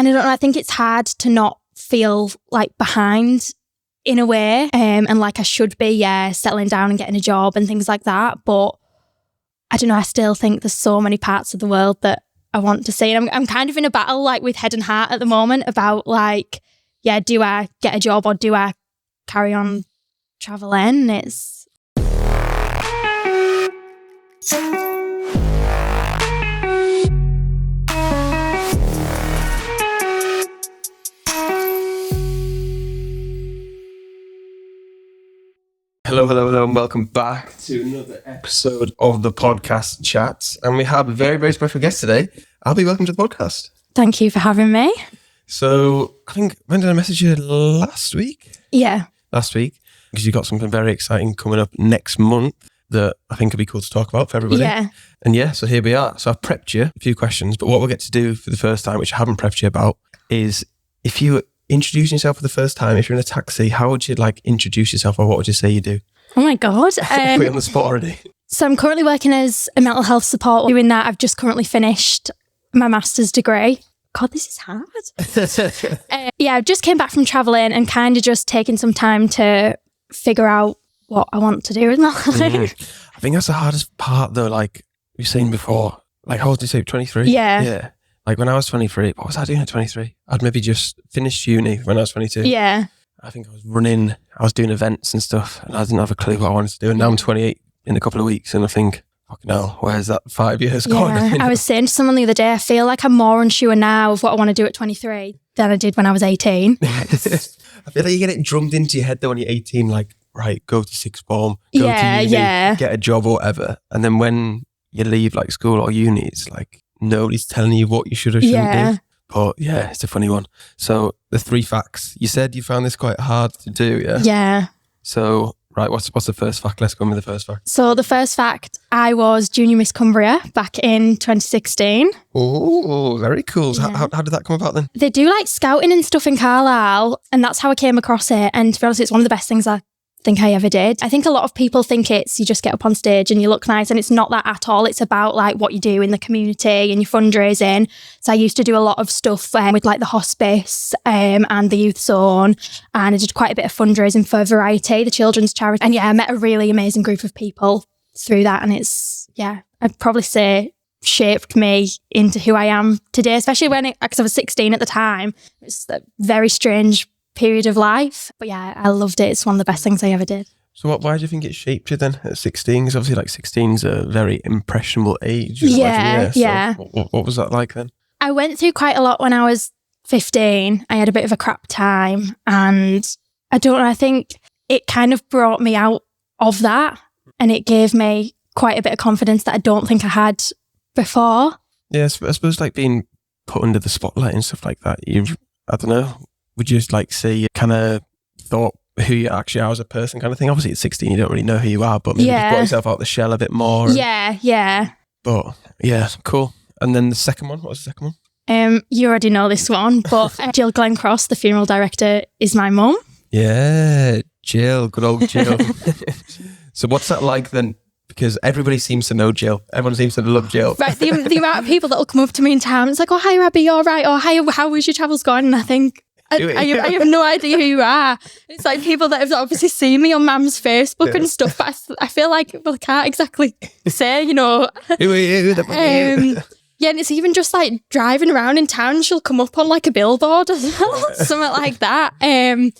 And I don't know, I think it's hard to not feel like behind in a way, and like I should be, settling down and getting a job and things like that. But I don't know, I still think there's so many parts of the world that I want to see. And I'm kind of in a battle like with head and heart at the moment about like, do I get a job or do I carry on traveling? It's... Hello, and welcome back to another episode of the podcast Chatzzz. And we have a very, very special guest today. Abbie, welcome to the podcast. Thank you for having me. So, I think, when did I message you? Last week? Yeah. Last week. Because you've got something very exciting coming up next month that I think would be cool to talk about for everybody. Yeah. And so here we are. So I've prepped you a few questions, but what we'll get to do for the first time, which I haven't prepped you about, is if you introducing yourself for the first time, if you're in a taxi, how would you like introduce yourself, or what would you say you do? Oh my God. Put you on the spot already. So I'm currently working as a mental health support. Doing that, I've just currently finished my master's degree. God, this is hard. I just came back from travelling and kind of just taking some time to figure out what I want to do with my life. I think that's the hardest part though, like you've seen before. Like, how old did you say, 23? Yeah. Like when I was 23, what was I doing at 23? I'd maybe just finished uni when I was 22. Yeah. I think I was doing events and stuff, and I didn't have a clue what I wanted to do. And now I'm 28 in a couple of weeks, and I think, fucking hell, where's that 5 years gone? I was saying to someone the other day, I feel like I'm more unsure now of what I want to do at 23 than I did when I was 18. I feel like you get it drummed into your head though when you're 18, like, right, go to sixth form, go to uni, get a job or whatever. And then when you leave like school or uni, it's like, nobody's telling you what you should or shouldn't do. But it's a funny one. So the 3 facts. You said you found this quite hard to do, yeah? Yeah. So, right, what's the first fact? Let's go with the first fact. So the first fact, I was Junior Miss Cumbria back in 2016. Oh, very cool. Yeah. How did that come about then? They do like scouting and stuff in Carlisle, and that's how I came across it. And to be honest, it's one of the best things I think I ever did. I think a lot of people think it's you just get up on stage and you look nice, and it's not that at all. It's about like what you do in the community and your fundraising. So I used to do a lot of stuff with like the hospice and the youth zone, and I did quite a bit of fundraising for Variety, the children's charity. And I met a really amazing group of people through that, and it's I'd probably say shaped me into who I am today, especially because I was 16 at the time. It's a very strange period of life, but I loved it. It's one of the best things I ever did. So why do you think it shaped you then at 16? Because obviously like 16 is a very impressionable age. Yeah. So what was that like then? I went through quite a lot when I was 15. I had a bit of a crap time, and I don't know, I think it kind of brought me out of that, and it gave me quite a bit of confidence that I don't think I had before. Yeah, I suppose like being put under the spotlight and stuff like that, I don't know, would you like say you kind of thought who you actually are as a person kind of thing? Obviously at 16 you don't really know who you are, but maybe you brought yourself out the shell a bit more. But cool. And then the second one, what was the second one? You already know this one, but Jill Glencross, the funeral director, is my mum. Yeah, Jill, good old Jill. So what's that like then? Because everybody seems to know Jill. Everyone seems to love Jill. Right, the amount of people that will come up to me in town, it's like, oh, hi, Abbie, you all right? Or, hi, how was your travels going? And I think, I have no idea who you are. It's like people that have obviously seen me on Mum's Facebook and stuff, but I feel like, I can't exactly say, Who are you? And it's even just like driving around in town, she'll come up on like a billboard or something like that. I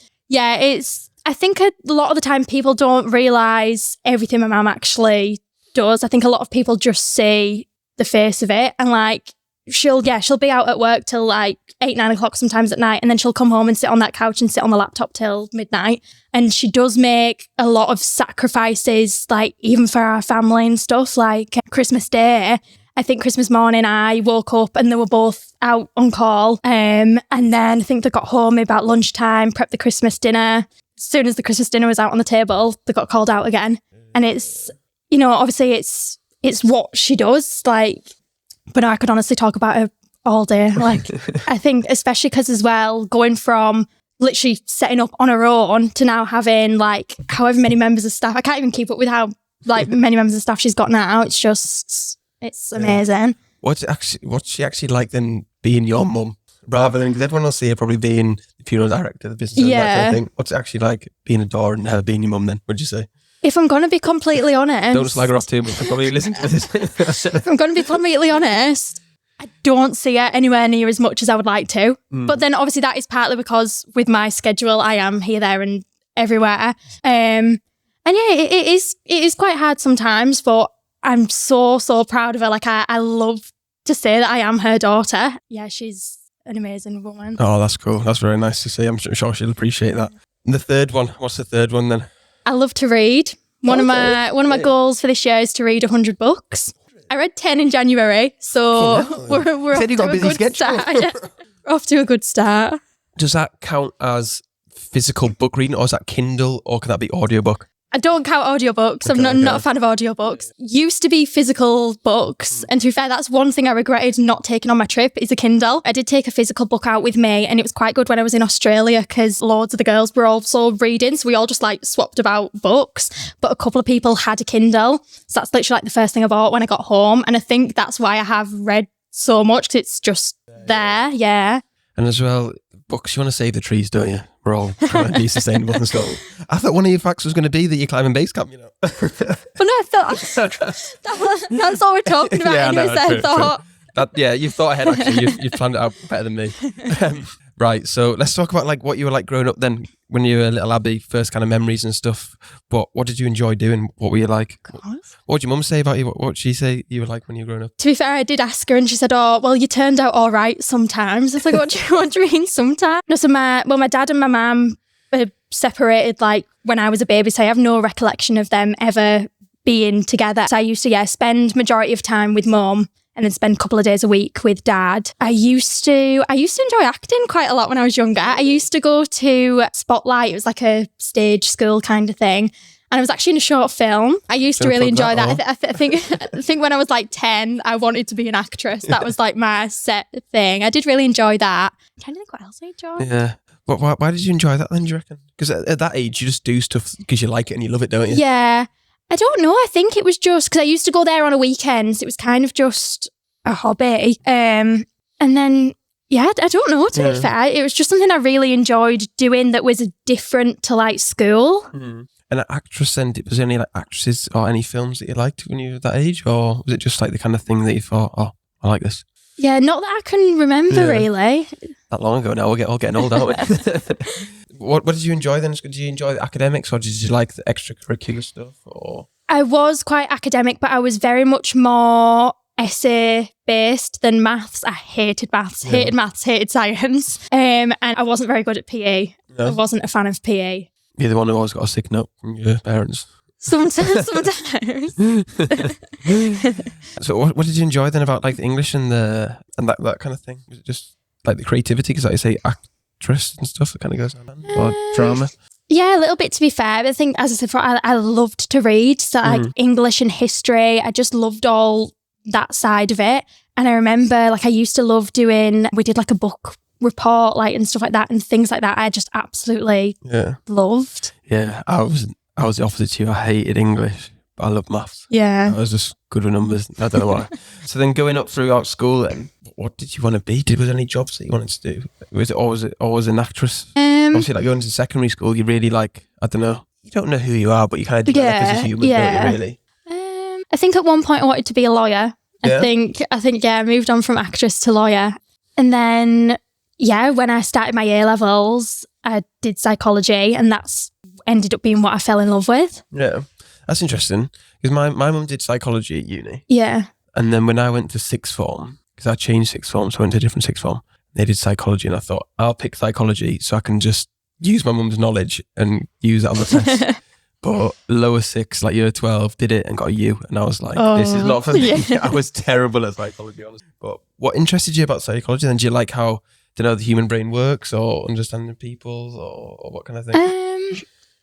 think a lot of the time people don't realise everything my mum actually does. I think a lot of people just see the face of it, and like she'll be out at work till like 8-9 o'clock sometimes at night, and then she'll come home and sit on that couch and sit on the laptop till midnight. And she does make a lot of sacrifices, like even for our family and stuff. Like Christmas Day, I think Christmas morning I woke up and they were both out on call, and then I think they got home about lunchtime, prepped the Christmas dinner. As soon as the Christmas dinner was out on the table, they got called out again. And it's, obviously it's what she does, like, but I could honestly talk about her all day. Like, I think especially because as well, going from literally setting up on her own to now having like however many members of staff, I can't even keep up with how like many members of staff she's got now. It's amazing. What's she actually like then being your mum? Rather than, because everyone will see her probably being the funeral director, the business owner, that kind of thing. What's it actually like being a daughter and her being your mum then, would you say? If I'm going to be completely honest... Don't slag her off too much. I'll probably listen to this. If I'm going to be completely honest, I don't see her anywhere near as much as I would like to. But then obviously that is partly because with my schedule, I am here, there and everywhere. And yeah, it is quite hard sometimes, but I'm so proud of her. Like I love to say that I am her daughter. Yeah, she's an amazing woman. Oh, that's cool. That's very nice to see. I'm sure she'll appreciate that. And the third one, what's the third one then? I love to read. One of my goals for this year is to read 100 books. I read 10 in January, so we're off to a good start. Yeah. We're off to a good start. Does that count as physical book reading, or is that Kindle, or can that be audiobook? I don't count audiobooks. I'm not a fan of audiobooks. Used to be physical books. And to be fair, that's one thing I regretted not taking on my trip is a Kindle. I did take a physical book out with me, and it was quite good when I was in Australia because loads of the girls were also reading. So we all just like swapped about books. But a couple of people had a Kindle. So that's literally like the first thing I bought when I got home. And I think that's why I have read so much, because it's just there. Yeah. And as well, books, you want to save the trees, don't you? We're all trying to be sustainable and stuff. I thought one of your facts was going to be that you're climbing base camp, you know. But no, I thought that's all we're talking about. Yeah, anyways, no, I thought. You've thought ahead, actually. You've planned it out better than me. Right, so let's talk about like what you were like growing up then, when you were little Abbie, first kind of memories and stuff. But what did you enjoy doing? What were you like? What did your mum say about you? What did she say you were like when you were growing up? To be fair, I did ask her and she said, oh, well, you turned out all right sometimes. I was like, what do you mean sometimes? No, so my dad and my mum were separated like when I was a baby, so I have no recollection of them ever being together. So I used to, spend majority of time with mum and then spend a couple of days a week with dad. I used to enjoy acting quite a lot when I was younger. I used to go to Spotlight. It was like a stage school kind of thing. And I was actually in a short film. I used to really enjoy that. I think when I was like 10, I wanted to be an actress. That was like my set thing. I did really enjoy that. I'm trying to think what else I enjoyed. Yeah. But why did you enjoy that then, do you reckon? Because at that age, you just do stuff because you like it and you love it, don't you? Yeah. I don't know. I think it was just because I used to go there on a weekend. So it was kind of just a hobby. And then, I don't know, to be fair. It was just something I really enjoyed doing that was different to like school. And an actress then, was there any like actresses or any films that you liked when you were that age? Or was it just like the kind of thing that you thought, oh, I like this? Yeah, not that I can remember really. That long ago now, we're all getting old, aren't we? What did you enjoy then? Did you enjoy the academics, or did you like the extracurricular stuff? Or I was quite academic, but I was very much more essay based than maths. I hated maths, hated science. And I wasn't very good at PE. No. I wasn't a fan of PE. You're the one who always got a sick note from your parents. Sometimes. So what did you enjoy then about like the English and that kind of thing? Was it just like the creativity? Because like you say, actress and stuff that kind of goes on, or drama? Yeah, a little bit, to be fair. But I think, as I said, I loved to read. So like English and history, I just loved all that side of it. And I remember like I used to love we did like a book report like and stuff like that and things like that. I just absolutely loved. Yeah, I was the opposite to you. I hated English, but I loved maths. Yeah. I was just good with numbers. I don't know why. So then going up throughout school then, what did you want to be? Was there any jobs that you wanted to do? Was it always an actress? Obviously, like going to secondary school, you really like, I don't know, you don't know who you are, but you kind of develop as a human, don't you, really? I think at one point I wanted to be a lawyer. I think I moved on from actress to lawyer. And then, when I started my A-levels, I did psychology, and that's ended up being what I fell in love with. Yeah, that's interesting. Because my mum did psychology at uni. Yeah. And then when I went to sixth form, because I changed sixth form, so I went to a different sixth form, they did psychology, and I thought, I'll pick psychology so I can just use my mum's knowledge and use it on the test. But lower six, like year 12, did it and got a U. And I was like, this is not for me. Yeah. I was terrible at psychology, honestly. But what interested you about psychology then? Do you like how, the human brain works, or understanding people, or what kind of thing?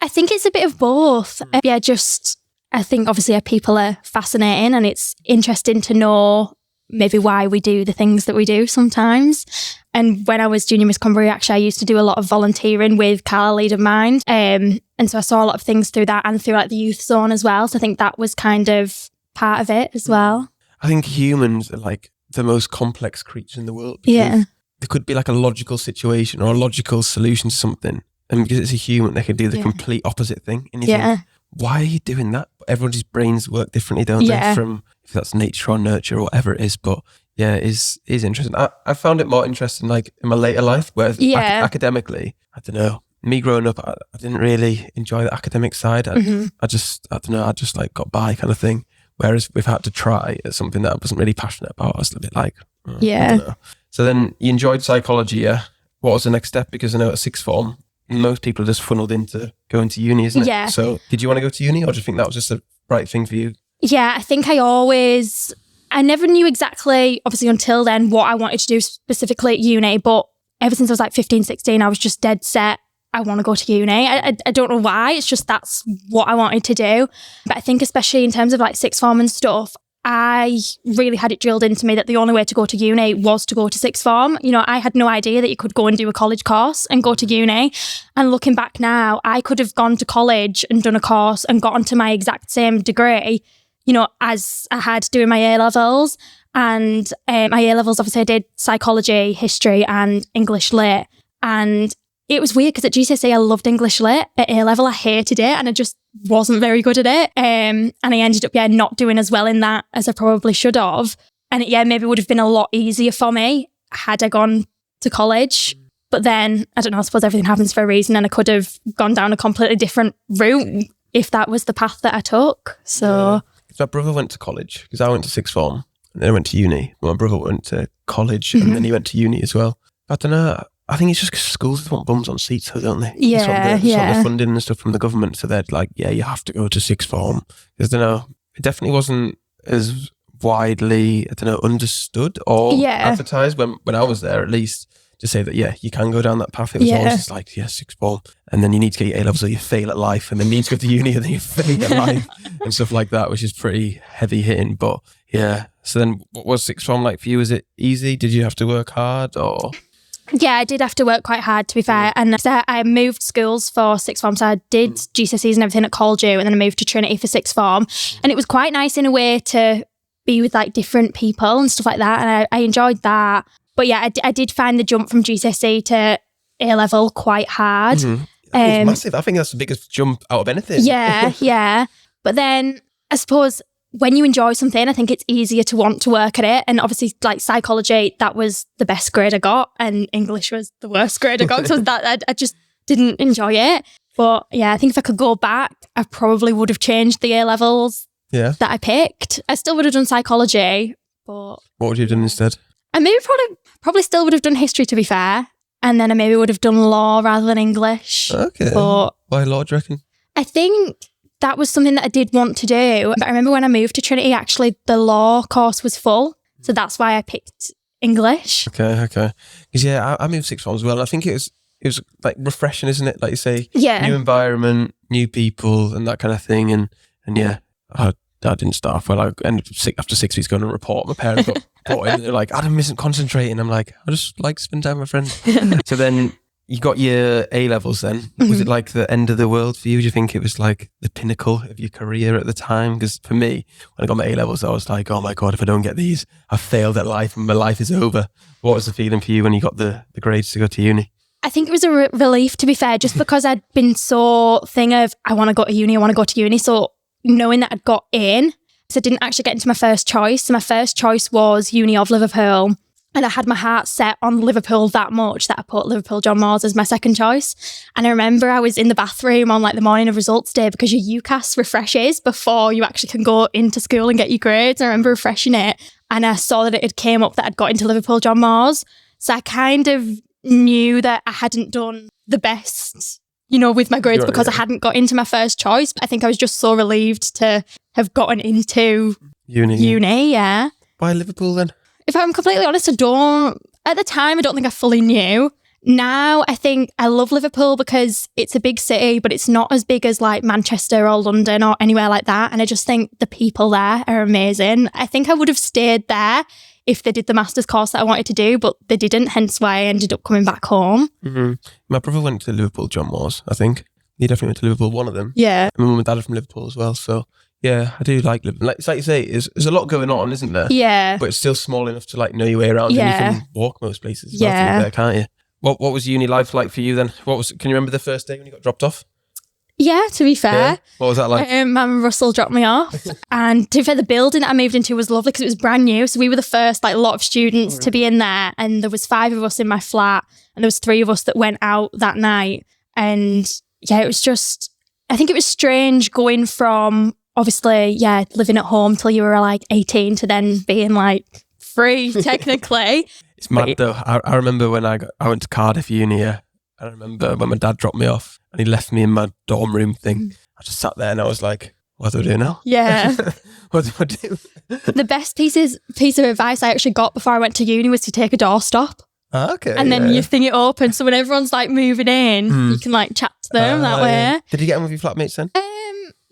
I think it's a bit of both. I think obviously people are fascinating, and it's interesting to know maybe why we do the things that we do sometimes. And when I was Junior Miss Cumbria, actually, I used to do a lot of volunteering with Carlisle Eden Mind. And so I saw a lot of things through that and through like the youth zone as well. So I think that was kind of part of it as well. I think humans are like the most complex creatures in the world. Because there could be like a logical situation or a logical solution to something. And because it's a human, they can do the complete opposite thing. And you think, why are you doing that? Everyone's brains work differently, don't they? From if that's nature or nurture or whatever it is. But yeah, it is interesting. I found it more interesting like in my later life, where academically, I don't know. Me growing up, I didn't really enjoy the academic side. I don't know, I just like got by kind of thing. Whereas we've had to try at something that I wasn't really passionate about. I was a bit like, I don't know. So then you enjoyed psychology, yeah? What was the next step? Because I know at sixth form, most people are just funneled into going to uni, isn't it? Yeah. So did you want to go to uni, or do you think that was just the right thing for you? Yeah, I think I never knew exactly, obviously until then, what I wanted to do specifically at uni, but ever since I was like 15, 16, I was just dead set. I want to go to uni. I don't know why, it's just that's what I wanted to do. But I think especially in terms of like sixth form and stuff, I really had it drilled into me that the only way to go to uni was to go to sixth form. You know, I had no idea that you could go and do a college course and go to uni. And looking back now, I could have gone to college and done a course and got onto my exact same degree, you know, as I had doing my A-levels. And my A-levels, obviously I did psychology, history and English lit. And it was weird because at GCSE I loved English lit. At A-level I hated it and I just wasn't very good at it. And I ended up not doing as well in that as I probably should have. And it maybe would have been a lot easier for me had I gone to college. But then, I don't know, I suppose everything happens for a reason and I could have gone down a completely different route if that was the path that I took. So my brother went to college because I went to sixth form and then I went to uni. My brother went to college and then he went to uni as well. I don't know. I think it's just because schools want bums on seats, though, don't they? Yeah, it's sort of funding and stuff from the government. So they're like, yeah, you have to go to sixth form. Because, I don't know, it definitely wasn't as widely, understood or advertised when I was there, at least, to say that, yeah, you can go down that path. It was always just like, sixth form. And then you need to get your A-levels or you fail at life. And then you need to go to uni and then you fail at life and stuff like that, which is pretty heavy hitting. But yeah, so then what was sixth form like for you? Was it easy? Did you have to work hard or... Yeah, I did have to work quite hard, to be fair. And so I moved schools for sixth form. So I did GCSEs and everything at Coldew, and then I moved to Trinity for sixth form. And it was quite nice in a way to be with like different people and stuff like that. And I enjoyed that. But yeah, I did find the jump from GCSE to A-level quite hard. It's massive. I think that's the biggest jump out of anything. Yeah. But then I suppose... when you enjoy something, I think it's easier to want to work at it. And obviously, like psychology, that was the best grade I got, and English was the worst grade I got. So that I just didn't enjoy it. But yeah, I think if I could go back, I probably would have changed the A-levels that I picked. I still would have done psychology, but... What would you have done instead? I maybe probably still would have done history, to be fair. And then I maybe would have done law rather than English. Okay. But why law, do you reckon? I think... that was something that I did want to do. But I remember when I moved to Trinity, actually, the law course was full. So that's why I picked English. Okay. Because, I moved sixth form as well. And I think it was like refreshing, isn't it? Like you say, new environment, new people and that kind of thing. And yeah, I didn't start off well. I ended up after 6 weeks going to report. My parents got brought in and they're like, Adam isn't concentrating. I'm like, I just like spend time with friends. So then... you got your A-levels then. Was it like the end of the world for you? Do you think it was like the pinnacle of your career at the time? Because for me, when I got my A-levels, I was like, oh my God, if I don't get these, I've failed at life and my life is over. What was the feeling for you when you got the grades to go to uni? I think it was a relief, to be fair, just because I'd been so I want to go to uni. So knowing that I'd got in, so I didn't actually get into my first choice. So my first choice was Uni of Liverpool. And I had my heart set on Liverpool that much that I put Liverpool John Moores as my second choice. And I remember I was in the bathroom on like the morning of results day because your UCAS refreshes before you actually can go into school and get your grades. I remember refreshing it and I saw that it had came up that I'd got into Liverpool John Moores. So I kind of knew that I hadn't done the best, with my grades because I hadn't got into my first choice. But I think I was just so relieved to have gotten into uni. Yeah. Why Liverpool then? If I'm completely honest, at the time, I don't think I fully knew. Now, I think I love Liverpool because it's a big city, but it's not as big as like Manchester or London or anywhere like that. And I just think the people there are amazing. I think I would have stayed there if they did the master's course that I wanted to do, but they didn't, hence why I ended up coming back home. Mm-hmm. My brother went to Liverpool John Moores, I think. He definitely went to Liverpool, one of them. Yeah. My mum and dad are from Liverpool as well, so Yeah, I do like living. Like, it's like you say, there's a lot going on, isn't there? Yeah. But it's still small enough to like know your way around. Yeah. And you can walk most places. Yeah. There, can't you? What was uni life like for you then? Can you remember the first day when you got dropped off? Yeah, to be fair. Yeah. What was that like? Mum Russell dropped me off. And to be fair, the building that I moved into was lovely because it was brand new. So we were the first like lot of students to be in there. And there was 5 of us in my flat. And there was 3 of us that went out that night. And yeah, it was just, I think it was strange going from obviously, living at home till you were like 18 to then being like free technically. It's mad though. I remember when I went to Cardiff uni. I remember when my dad dropped me off and he left me in my dorm room thing. I just sat there and I was like, what do I do now? Yeah. What do I do? The best piece of advice I actually got before I went to uni was to take a doorstop. Okay. And then you thing it open. So when everyone's like moving in, you can like chat to them that way. Yeah. Did you get in with your flatmates then?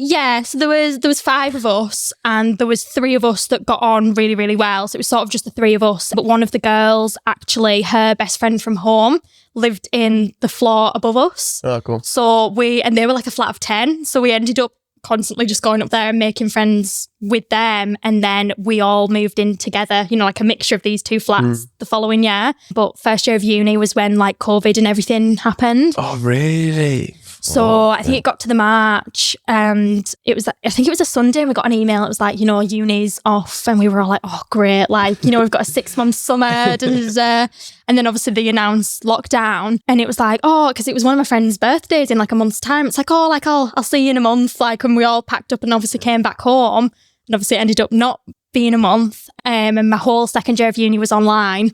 Yeah, so there was 5 of us and there was 3 of us that got on really, really well. So it was sort of just the 3 of us. But one of the girls, actually, her best friend from home lived in the floor above us. Oh, cool. So they were like a flat of 10. So we ended up constantly just going up there and making friends with them. And then we all moved in together, like a mixture of these 2 flats the following year. But first year of uni was when like COVID and everything happened. Oh, really? So I think it got to the March and I think it was a Sunday and we got an email. It was like, uni's off and we were all like, oh, great. Like, we've got a 6-month summer. And then obviously they announced lockdown and it was like, oh, because it was one of my friend's birthdays in like a month's time. It's like, oh, like I'll see you in a month. Like, and we all packed up and obviously came back home and obviously it ended up not being a month. And my whole second year of uni was online.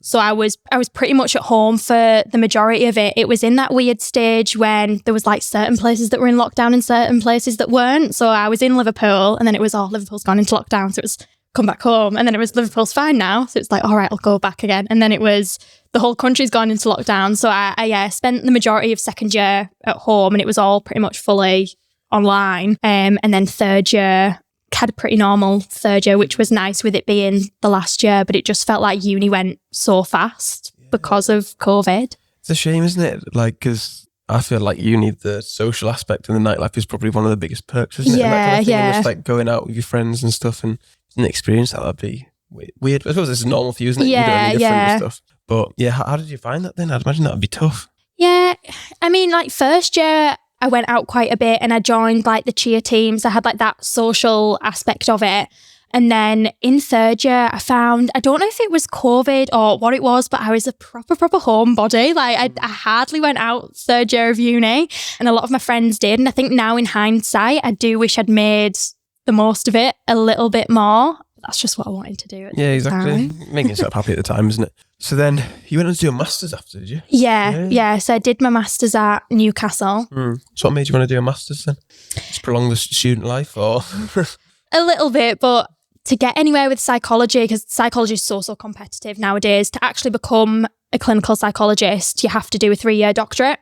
So I was pretty much at home for the majority of it. It was in that weird stage when there was like certain places that were in lockdown and certain places that weren't. So I was in Liverpool and then it was, Liverpool's gone into lockdown. So it was come back home. And then it was Liverpool's fine now. So it's like, all right, I'll go back again. And then it was the whole country's gone into lockdown. So I spent the majority of second year at home and it was all pretty much fully online. And then third year, had a pretty normal third year, which was nice with it being the last year, but it just felt like uni went so fast because of COVID. It's a shame, isn't it? Like, because I feel like uni, the social aspect and the nightlife is probably one of the biggest perks, isn't it? Yeah, Almost like going out with your friends and stuff and an experience that'd be weird. I suppose this is normal for you, isn't it? Yeah, you don't and stuff. But yeah, how did you find that then? I'd imagine that would be tough. Yeah, I mean, like first year, I went out quite a bit and I joined like the cheer teams. I had like that social aspect of it. And then in third year, I don't know if it was COVID or what it was, but I was a proper homebody. Like I hardly went out third year of uni and a lot of my friends did. And I think now in hindsight, I do wish I'd made the most of it a little bit more. That's just what I wanted to do at the exactly. time. Making yourself happy at the time, isn't it? So then you went on to do a master's after, did you? Yeah. So I did my master's at Newcastle. So what made you want to do a master's then? Just prolong the student life or? A little bit, but to get anywhere with psychology, because psychology is so competitive nowadays, to actually become a clinical psychologist, you have to do a 3-year doctorate.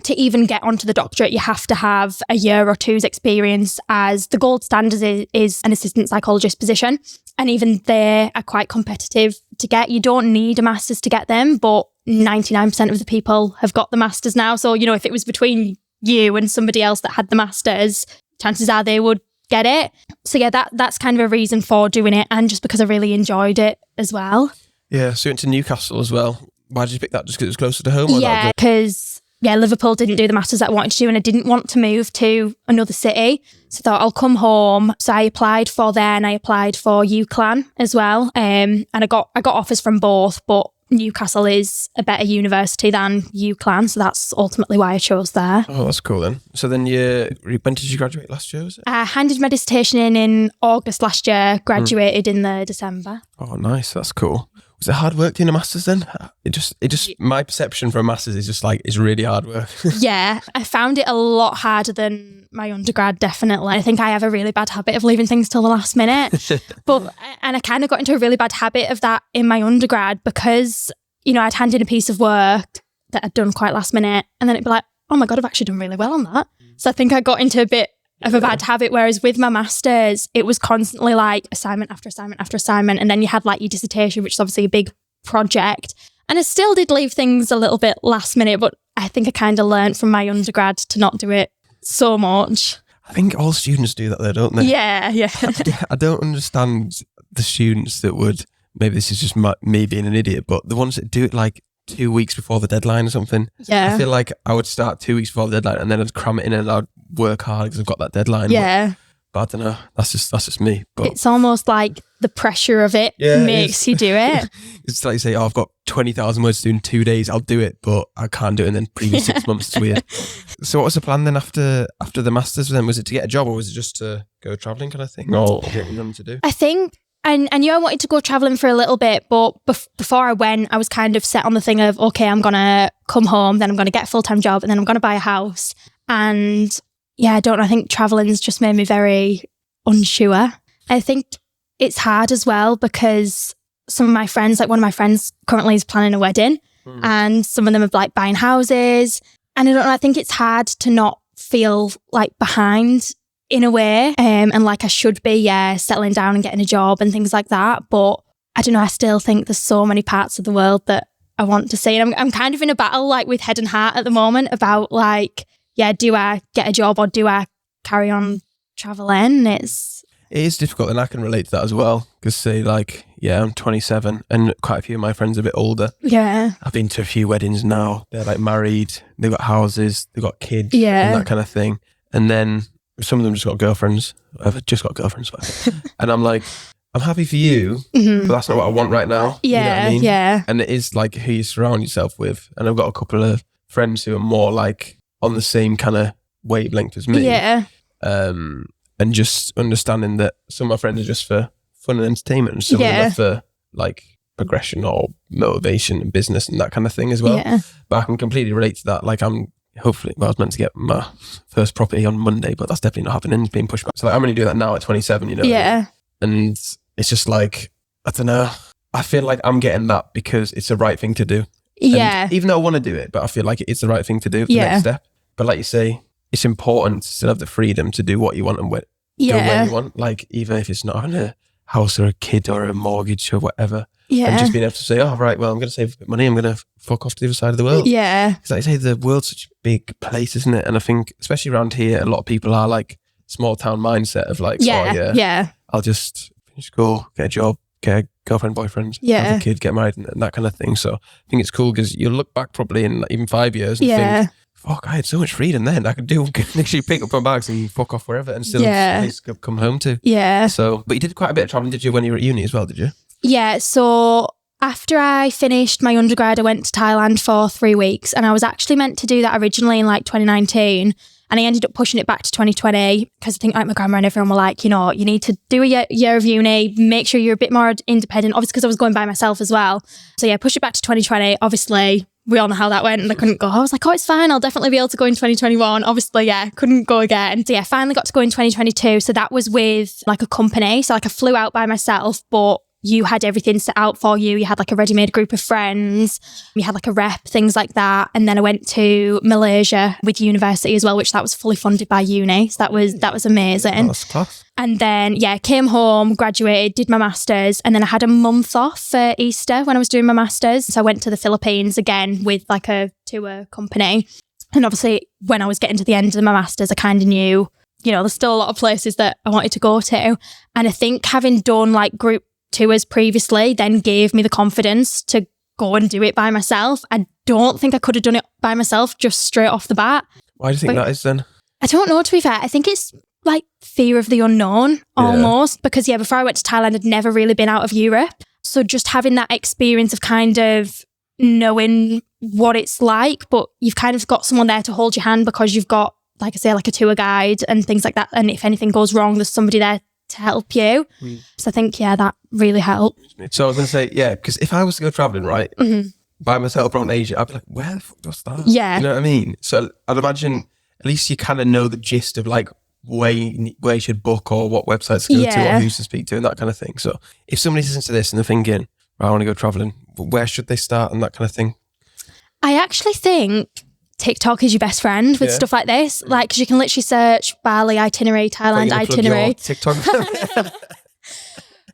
To even get onto the doctorate, you have to have a year or 2's experience, as the gold standard is an assistant psychologist position. And even they are quite competitive to get. You don't need a master's to get them, but 99% of the people have got the master's now. So, if it was between you and somebody else that had the master's, chances are they would get it. So yeah, that's kind of a reason for doing it, and just because I really enjoyed it as well. Yeah, so you went to Newcastle as well. Why did you pick that? Just because it was closer to home? Yeah, because Liverpool didn't do the masters that I wanted to do, and I didn't want to move to another city. So I thought I'll come home. So I applied for there, and I applied for UCLan as well. And I got offers from both, but Newcastle is a better university than UCLan, so that's ultimately why I chose there. Oh, that's cool then. So then when did you graduate last year, was it? I handed my dissertation in August last year, graduated in the December. Oh, nice. That's cool. Was it hard work doing a master's then? It just my perception for a master's is just like, it's really hard work. Yeah, I found it a lot harder than my undergrad, definitely. I think I have a really bad habit of leaving things till the last minute. And I kind of got into a really bad habit of that in my undergrad because, I'd hand in a piece of work that I'd done quite last minute, and then it'd be like, oh my God, I've actually done really well on that. So I think I got into a bit of a bad habit, whereas with my masters, it was constantly like assignment after assignment after assignment, and then you had like your dissertation, which is obviously a big project. And I still did leave things a little bit last minute, but I think I kind of learned from my undergrad to not do it so much. I think all students do that though, don't they? Yeah. I don't understand the students that would, maybe this is just me being an idiot, but the ones that do it like 2 weeks before the deadline or something. Yeah. I feel like I would start 2 weeks before the deadline and then I'd cram it in and I'd work hard because I've got that deadline. Yeah. But I don't know. That's just me. But it's almost like the pressure of it makes you do it. It's like you say, I've got 20,000 words to do in 2 days. I'll do it, but I can't do it in the previous 6 months. It's weird. So what was the plan then after the Masters then? Was it to get a job or was it just to go travelling kind of thing? Or what you wanted to do? I think, and I wanted to go travelling for a little bit, but before I went, I was kind of set on the thing of, okay, I'm going to come home, then I'm going to get a full-time job, and then I'm going to buy a house. And yeah, I don't know, I think travelling's just made me very unsure. I think it's hard as well because some of my friends, like one of my friends currently is planning a wedding and some of them are like buying houses. And I don't know, I think it's hard to not feel like behind in a way and like I should be, settling down and getting a job and things like that. But I don't know, I still think there's so many parts of the world that I want to see. And I'm kind of in a battle like with head and heart at the moment about like, do I get a job or do I carry on travelling? It is difficult and I can relate to that as well because say like, I'm 27 and quite a few of my friends are a bit older. Yeah. I've been to a few weddings now. They're like married, they've got houses, they've got kids and that kind of thing. And then some of them just got girlfriends. I've just got girlfriends. And I'm like, I'm happy for you, but that's not what I want right now. Yeah, you know what I mean? Yeah. And it is like who you surround yourself with. And I've got a couple of friends who are more like on the same kind of wavelength as me. Yeah. And just understanding that some of my friends are just for fun and entertainment and some of them are for like progression or motivation and business and that kind of thing as well. Yeah. But I can completely relate to that. Like I was meant to get my first property on Monday, but that's definitely not happening. It's being pushed back. So like, I'm only doing that now at 27, you know? Yeah. And it's just like, I don't know. I feel like I'm getting that because it's the right thing to do. Yeah. And even though I want to do it, but I feel like it's the right thing to do. The next step. But like you say, it's important to still have the freedom to do what you want and go where you want. Like even if it's not having a house or a kid or a mortgage or whatever. Yeah. And just being able to say, oh, right, well, I'm going to save a bit of money. I'm going to fuck off to the other side of the world. Yeah. Because like I say, the world's such a big place, isn't it? And I think, especially around here, a lot of people are like small town mindset of like, I'll just finish school, get a job, get a girlfriend, boyfriend, have a kid, get married and that kind of thing. So I think it's cool because you'll look back probably in like even 5 years and think, fuck, I had so much freedom then. I could literally pick up my bags and fuck off wherever and still have a place to come home to. Yeah. So, but you did quite a bit of traveling, did you, when you were at uni as well, did you? Yeah. So after I finished my undergrad, I went to Thailand for 3 weeks and I was actually meant to do that originally in like 2019. And I ended up pushing it back to 2020 because I think like my grandma and everyone were like, you know, you need to do a year of uni, make sure you're a bit more independent, obviously because I was going by myself as well. So yeah, push it back to 2020. Obviously, we all know how that went and I couldn't go. I was like, oh, it's fine. I'll definitely be able to go in 2021. Obviously, couldn't go again. So yeah, finally got to go in 2022. So that was with like a company. So like I flew out by myself, but you had everything set out for you. You had like a ready-made group of friends. You had like a rep, things like that. And then I went to Malaysia with university as well, which that was fully funded by uni. So that was amazing. Oh, that's tough. And then, came home, graduated, did my master's. And then I had a month off for Easter when I was doing my master's. So I went to the Philippines again with like a tour company. And obviously when I was getting to the end of my master's, I kind of knew, you know, there's still a lot of places that I wanted to go to. And I think having done like group tours previously then gave me the confidence to go and do it by myself. I don't think I could have done it by myself just straight off the bat. Why do you think that is then? I don't know, to be fair. I think it's like fear of the unknown almost because before I went to Thailand, I'd never really been out of Europe. So just having that experience of kind of knowing what it's like, but you've kind of got someone there to hold your hand because you've got, like I say, like a tour guide and things like that. And if anything goes wrong, there's somebody there to help you. So I think, that really helped. So I was going to say, because if I was to go travelling, right, by myself around Asia, I'd be like, where the fuck do I start? Yeah. You know what I mean? So I'd imagine at least you kind of know the gist of like where you should book or what websites to go to or who to speak to and that kind of thing. So if somebody listens to this and they're thinking, I want to go travelling, where should they start and that kind of thing? I actually think TikTok is your best friend with stuff like this. Like, because you can literally search Bali itinerary, Thailand itinerary. TikTok.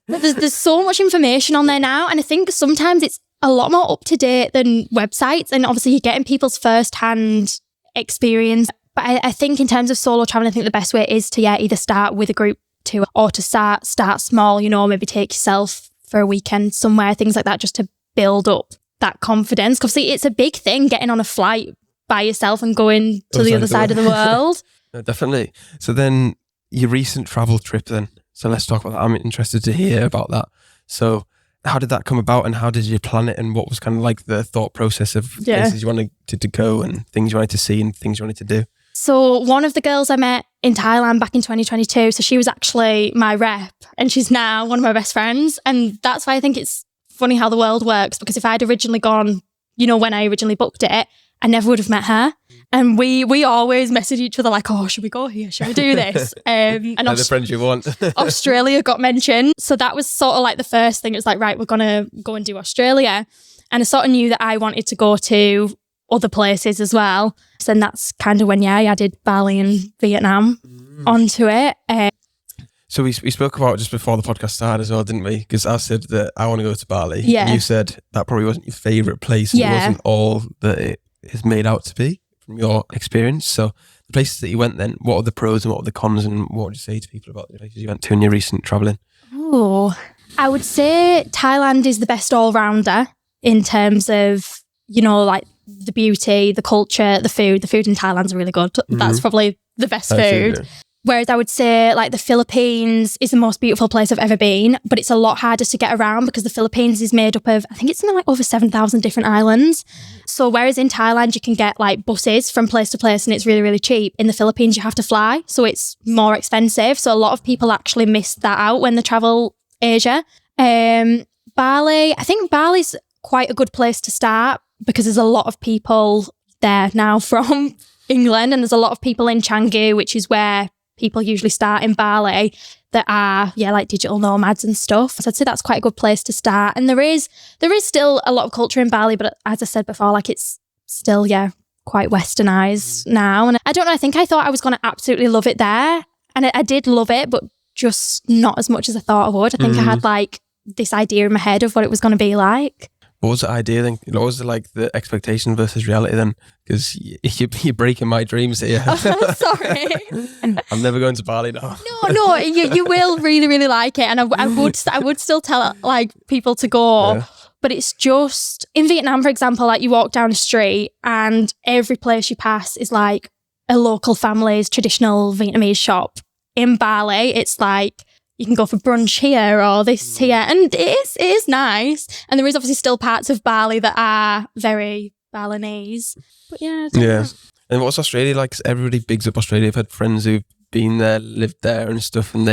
There's so much information on there now. And I think sometimes it's a lot more up to date than websites. And obviously you're getting people's first-hand experience But I think in terms of solo traveling, I think the best way is to either start with a group tour or to start small, maybe take yourself for a weekend somewhere, things like that, just to build up that confidence. Because it's a big thing getting on a flight by yourself and going to the other side of the world. No, definitely. So then your recent travel trip then. So let's talk about that. I'm interested to hear about that. So how did that come about and how did you plan it and what was kind of like the thought process of places you wanted to go and things you wanted to see and things you wanted to do? So one of the girls I met in Thailand back in 2022, so she was actually my rep and she's now one of my best friends. And that's why I think it's funny how the world works, because if I'd originally gone, when I originally booked it, I never would have met her. And we always message each other like, oh, should we go here? Should we do this? And the friends you want. Australia got mentioned. So that was sort of like the first thing. It was like, right, we're going to go and do Australia. And I sort of knew that I wanted to go to other places as well. So then that's kind of when, I added Bali and Vietnam onto it. So we spoke about just before the podcast started as well, didn't we? Because I said that I want to go to Bali. Yeah. And you said that probably wasn't your favourite place. And it wasn't all that it is made out to be from your experience. So the places that you went then, what are the pros and what are the cons and what would you say to people about the places you went to in your recent travelling? Oh, I would say Thailand is the best all-rounder in terms of, like the beauty, the culture, the food. The food in Thailand's really good. That's probably the best food. Whereas I would say like the Philippines is the most beautiful place I've ever been, but it's a lot harder to get around because the Philippines is made up of, I think it's something like over 7,000 different islands. So whereas in Thailand you can get like buses from place to place and it's really, really cheap, in the Philippines you have to fly, so it's more expensive. So a lot of people actually miss that out when they travel Asia. Bali, I think Bali's quite a good place to start because there's a lot of people there now from England, and there's a lot of people in Canggu, which is where people usually start in Bali, that are like digital nomads and stuff. So I'd say that's quite a good place to start. And there is still a lot of culture in Bali, but as I said before, like it's still quite westernized now. And I don't know, I think I thought I was going to absolutely love it there, and I did love it, but just not as much as I thought I would. I think I had like this idea in my head of what it was going to be like. What was the idea then? What was the expectation versus reality then? Because you're breaking my dreams here. Sorry. I'm never going to Bali now. No, you will really, really like it. And I would still tell like people to go. Yeah. But it's just, in Vietnam, for example, like you walk down the street and every place you pass is like a local family's traditional Vietnamese shop. In Bali, it's like, you can go for brunch here or this here. And it is nice. And there is obviously still parts of Bali that are very Balinese. But yeah. And what's Australia like? 'Cause everybody bigs up Australia. I've had friends who've been there, lived there and stuff, and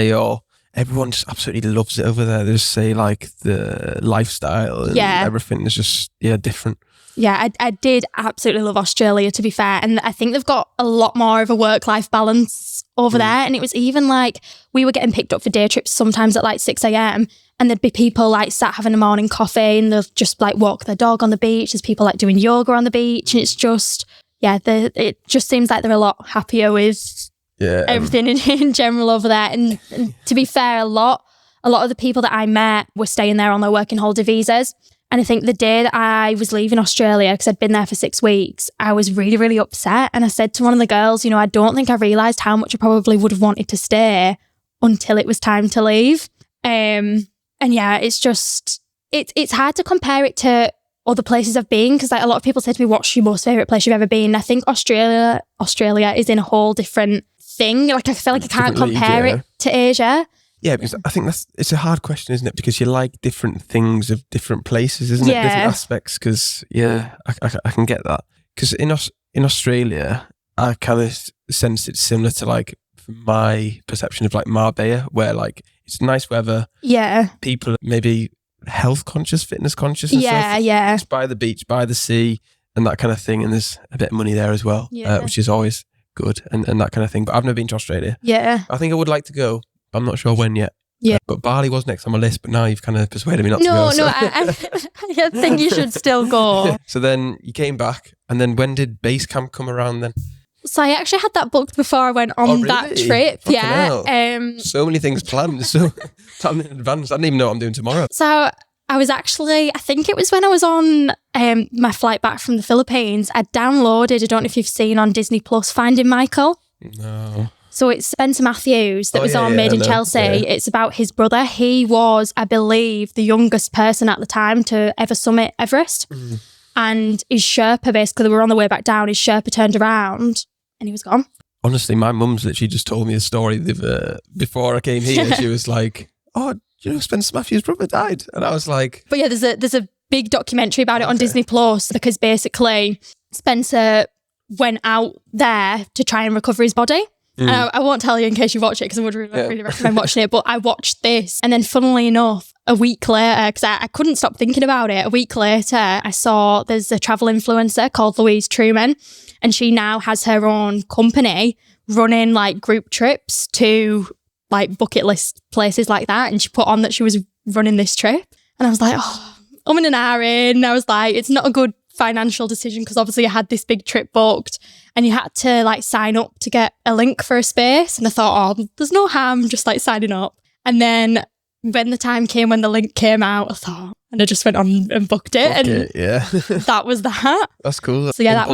everyone just absolutely loves it over there. They just say like the lifestyle and everything is just, different. Yeah, I did absolutely love Australia, to be fair. And I think they've got a lot more of a work-life balance over there. And it was even like, we were getting picked up for day trips sometimes at like 6 a.m. and there'd be people like sat having a morning coffee and they'll just like walk their dog on the beach. There's people like doing yoga on the beach. And it's just, it just seems like they're a lot happier with everything in general over there. And to be fair, a lot of the people that I met were staying there on their working holiday visas. And I think the day that I was leaving Australia, because I'd been there for 6 weeks, I was really, really upset. And I said to one of the girls, I don't think I realised how much I probably would have wanted to stay until it was time to leave. It's just, it's hard to compare it to other places I've been, because like a lot of people say to me, what's your most favourite place you've ever been? I think Australia is in a whole different thing. Like I feel like I can't compare it to Asia. Yeah, because I think it's a hard question, isn't it? Because you like different things of different places, isn't it? Different aspects. Because I can get that. Because in Australia, I kind of sense it's similar to like my perception of like Marbella, where like it's nice weather. Yeah. People are maybe health conscious, fitness conscious. And stuff. Yeah. It's by the beach, by the sea, and that kind of thing. And there's a bit of money there as well, which is always good and that kind of thing. But I've never been to Australia. Yeah. I think I would like to go. I'm not sure when yet. Yeah. But Bali was next on my list, but now you've kind of persuaded me not to go. No, I think you should still go. So then you came back, and then when did base camp come around then? So I actually had that booked before I went on that trip. Fucking hell. So many things planned, so time in advance. I didn't even know what I'm doing tomorrow. So I think it was when I was on my flight back from the Philippines, I downloaded, I don't know if you've seen on Disney Plus, Finding Michael. No. So it's Spencer Matthews that was on Made in Chelsea. Yeah. It's about his brother. He was, I believe, the youngest person at the time to ever summit Everest. Mm. And his Sherpa, basically, they were on the way back down, his Sherpa turned around and he was gone. Honestly, my mum's literally just told me a story before I came here. She was like, oh, Spencer Matthews' brother died. And I was like... But yeah, there's a big documentary about it on Disney Plus, because basically Spencer went out there to try and recover his body. And I won't tell you in case you watch it, because I would really recommend watching it. But I watched this, and then funnily enough, a week later, because I couldn't stop thinking about it, a week later, I saw there's a travel influencer called Louise Truman, and she now has her own company running like group trips to like bucket list places like that. And she put on that she was running this trip. And I was like, oh, I'm in an hour in. I was like, it's not a good financial decision, because obviously I had this big trip booked and you had to like sign up to get a link for a space. And I thought, oh, there's no harm just like signing up. And then when the time came when the link came out, I thought, and I just went on and booked it. That was that. That's cool. So yeah,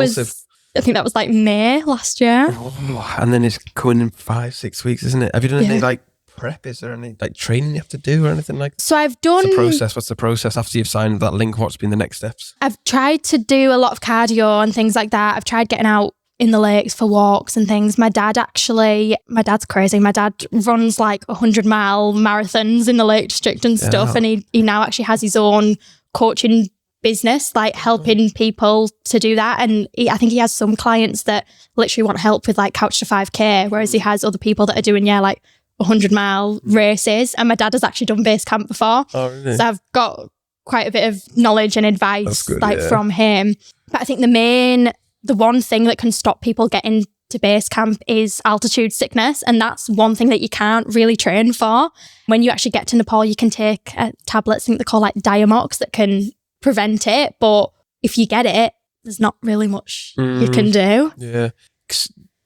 I think that was like May last year. Oh, and then it's coming in 5-6 weeks, isn't it? Have you done any like prep? Is there any like training you have to do or anything like that? So I've done... What's the process after you've signed that link? What's been the next steps? I've tried to do a lot of cardio and things like that. I've tried getting out in the lakes for walks and things. My dad's crazy. My dad runs like 100-mile marathons in the Lake District and stuff. And he now actually has his own coaching business, like helping people to do that. And I think he has some clients that literally want help with like Couch to 5K, whereas he has other people that are doing, like 100-mile races. And my dad has actually done base camp before. Oh, really? So I've got quite a bit of knowledge and advice from him. But I think the one thing that can stop people getting to base camp is altitude sickness. And that's one thing that you can't really train for. When you actually get to Nepal, you can take tablets, I think they're called like Diamox, that can prevent it. But if you get it, there's not really much you can do. Yeah.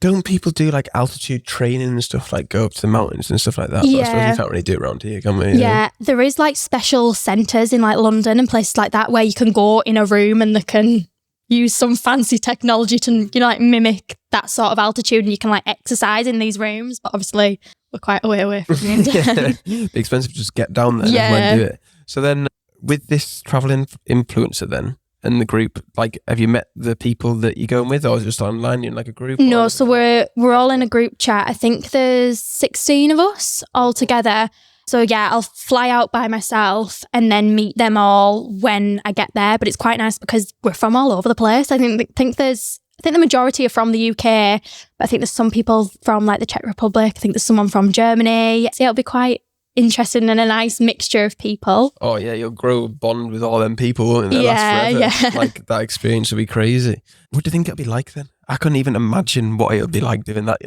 Don't people do like altitude training and stuff, like go up to the mountains and stuff like that? Yeah. But I suppose we can't really do it around here, can we? Yeah, there is like special centres in like London and places like that where you can go in a room and they can use some fancy technology to, like mimic that sort of altitude, and you can like exercise in these rooms. But obviously we're quite a way away from it. Be expensive to just get down there and do it. So then with this travelling influencer then, and the group, like, have you met the people that you're going with, or is it just online? You're in like a group? No, so we're all in a group chat. I think there's 16 of us all together. So yeah, I'll fly out by myself and then meet them all when I get there. But it's quite nice because we're from all over the place. I think the majority are from the UK, but I think there's some people from like the Czech Republic. I think there's someone from Germany. So it'll be quite interesting and a nice mixture of people. Oh yeah, you'll grow a bond with all them people, won't you? Yeah. Like that experience will be crazy. What do you think it'll be like then? I couldn't even imagine what it'll be like doing that,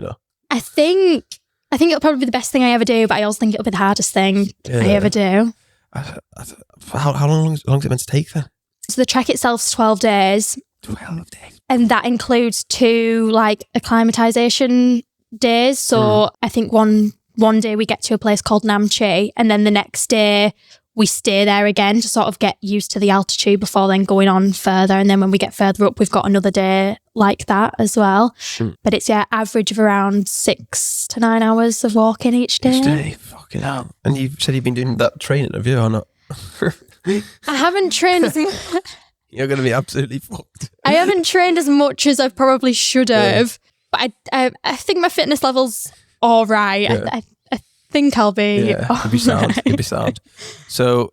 I think it'll probably be the best thing I ever do, but I also think it'll be the hardest thing I ever do. How long is it meant to take then? So the trek itself's 12 days. 12 days. And that includes 2 like acclimatization days. So I think one day we get to a place called Namche, and then the next day we stay there again to sort of get used to the altitude before then going on further. And then when we get further up, we've got another day like that as well. But it's average of around 6 to 9 hours of walking each day. Each day, fucking hell. And you've said you've been doing that training, have you, or not? I haven't trained as You're going to be absolutely fucked. I haven't trained as much as I probably should have, but I think my fitness level's all right. I think I'll be. Yeah, it'll be sound. It'll be sound. So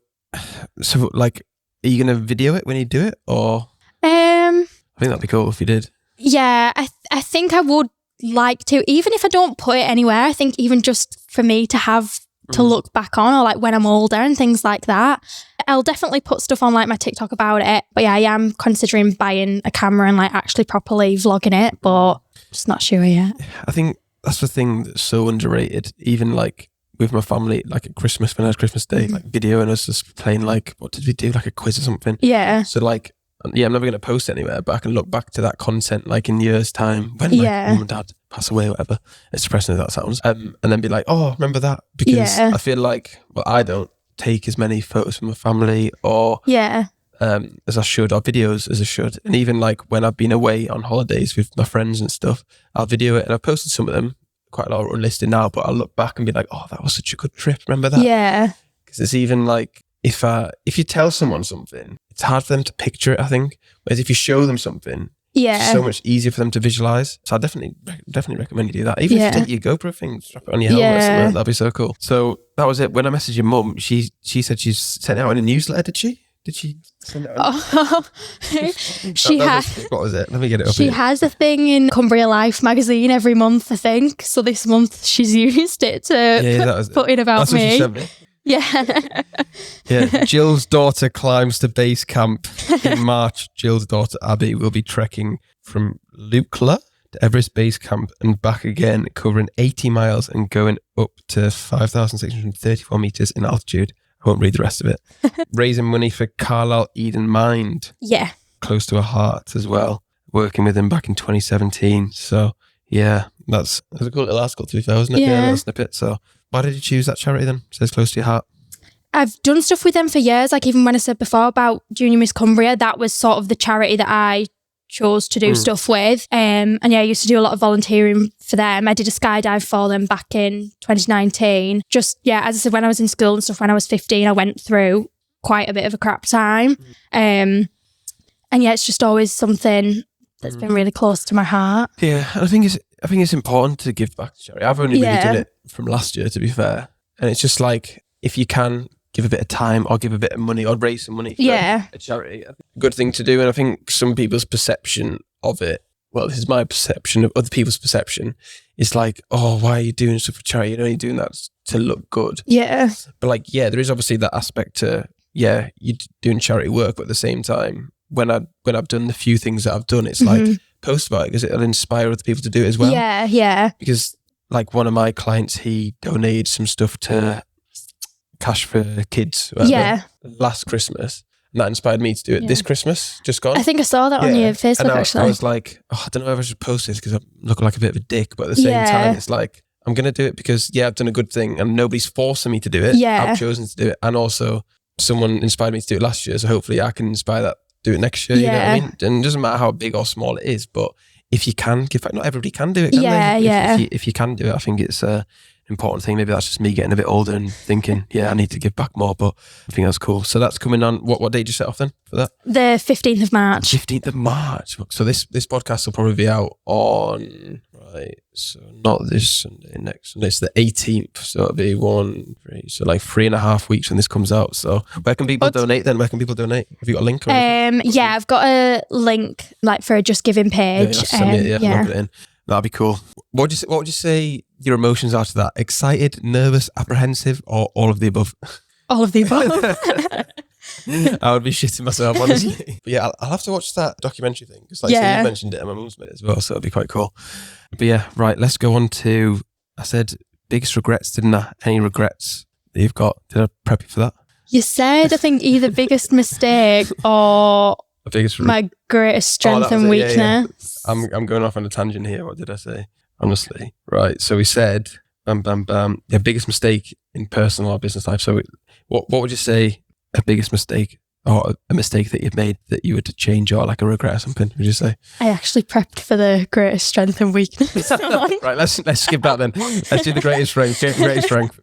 like, are you going to video it when you do it, or? I think that'd be cool if you did. Yeah, I think I would like to, even if I don't put it anywhere. I think even just for me to have to look back on, or like when I'm older and things like that. I'll definitely put stuff on like my TikTok about it. But yeah, I am considering buying a camera and like actually properly vlogging it, but just not sure yet. I think that's the thing that's so underrated. Even like with my family, like at Christmas, when I was Christmas Day, like videoing us just playing like, what did we do? Like a quiz or something. Yeah. So like, yeah, I'm never going to post it anywhere, but I can look back to that content like in years' time when my mum and dad pass away or whatever, as depressing as that sounds, and then be like, oh, remember that? Because I feel like, well, I don't, take as many photos from my family or as I should, or videos as I should. And even like when I've been away on holidays with my friends and stuff, I'll video it, and I've posted some of them. Quite a lot are unlisted now, but I'll look back and be like, oh, that was such a good trip. Remember that? Yeah. Because it's even like, if you tell someone something, it's hard for them to picture it, I think. Whereas if you show them something, it's so much easier for them to visualize. So I definitely recommend you do that. Even if you take your GoPro thing, strap it on your helmet or something, that'd be so cool. So that was it. When I messaged your mum, she said she's sent it out in a newsletter, did she? Did she send it out? She has. What was it? Let me get it up. She has a thing in Cumbria Life magazine every month, I think. So this month she's used it to put in about me. Yeah. Jill's daughter climbs to base camp in March. Jill's daughter Abbie will be trekking from Lukla to Everest Base Camp and back again, covering 80 miles and going up to 5,634 meters in altitude. I won't read the rest of it. Raising money for Carlisle Eden Mind. Yeah. Close to her heart as well. Working with him back in 2017. So yeah, that's a cool little article to be fair, wasn't it? Yeah, a little snippet. So why did you choose that charity then? Says close to your heart. I've done stuff with them for years. Like even when I said before about Junior Miss Cumbria, that was sort of the charity that I chose to do stuff with. And yeah, I used to do a lot of volunteering for them. I did a skydive for them back in 2019. Just, yeah, as I said, when I was in school and stuff, when I was 15, I went through quite a bit of a crap time. And yeah, it's just always something that's been really close to my heart. Yeah, and I think it's important to give back to charity. I've only really done it from last year, to be fair. And it's just like, if you can give a bit of time or give a bit of money or raise some money for a charity, a good thing to do. And I think some people's perception of it, well, this is my perception of other people's perception, is like, oh, why are you doing stuff for charity? You're only doing that to look good. Yeah. But like, yeah, there is obviously that aspect to, yeah, you're doing charity work, but at the same time, when I've done the few things that I've done, it's like, post about it because it'll inspire other people to do it as well. Yeah. Because like one of my clients, he donated some stuff to Cash for Kids last Christmas, and that inspired me to do it this Christmas, just gone. I think I saw that on your Facebook, and actually. I was like, oh, I don't know if I should post this because I look like a bit of a dick, but at the same time, it's like, I'm going to do it because, I've done a good thing and nobody's forcing me to do it. I've chosen to do it. And also, someone inspired me to do it last year, so hopefully I can inspire that, do it next year, you know what I mean? And it doesn't matter how big or small it is, but if you can give back, not everybody can do it, can they? If you can do it, I think it's important thing. Maybe that's just me getting a bit older and thinking, I need to give back more, but I think that's cool. So that's coming on, what day did you set off then for that? The 15th of March. 15th of March. So this podcast will probably be out on, so not this Sunday, next Sunday. It's the 18th. So it'll be 3.5 weeks when this comes out. So where can people donate then? Where can people donate? Have you got a link? Or I've got a link like for a Just Giving page. Send me it, log it in. That'd be cool. What would you say your emotions are to that? Excited, nervous, apprehensive, or all of the above? All of the above. I would be shitting myself, honestly. But yeah, I'll have to watch that documentary thing. Because so you mentioned it and my mum's made it as well, so it'll be quite cool. But yeah, right, let's go on to, I said biggest regrets, didn't I? Any regrets that you've got? Did I prep you for that? You said, I think, either biggest mistake or my greatest strength and weakness. Yeah. I'm going off on a tangent here. What did I say? Honestly. Right. So we said, biggest mistake in personal or business life. So what would you say a biggest mistake or a mistake that you've made that you would change or like a regret or something, would you say? I actually prepped for the greatest strength and weakness. Right, let's skip that then. Let's do the greatest strength. Greatest strength.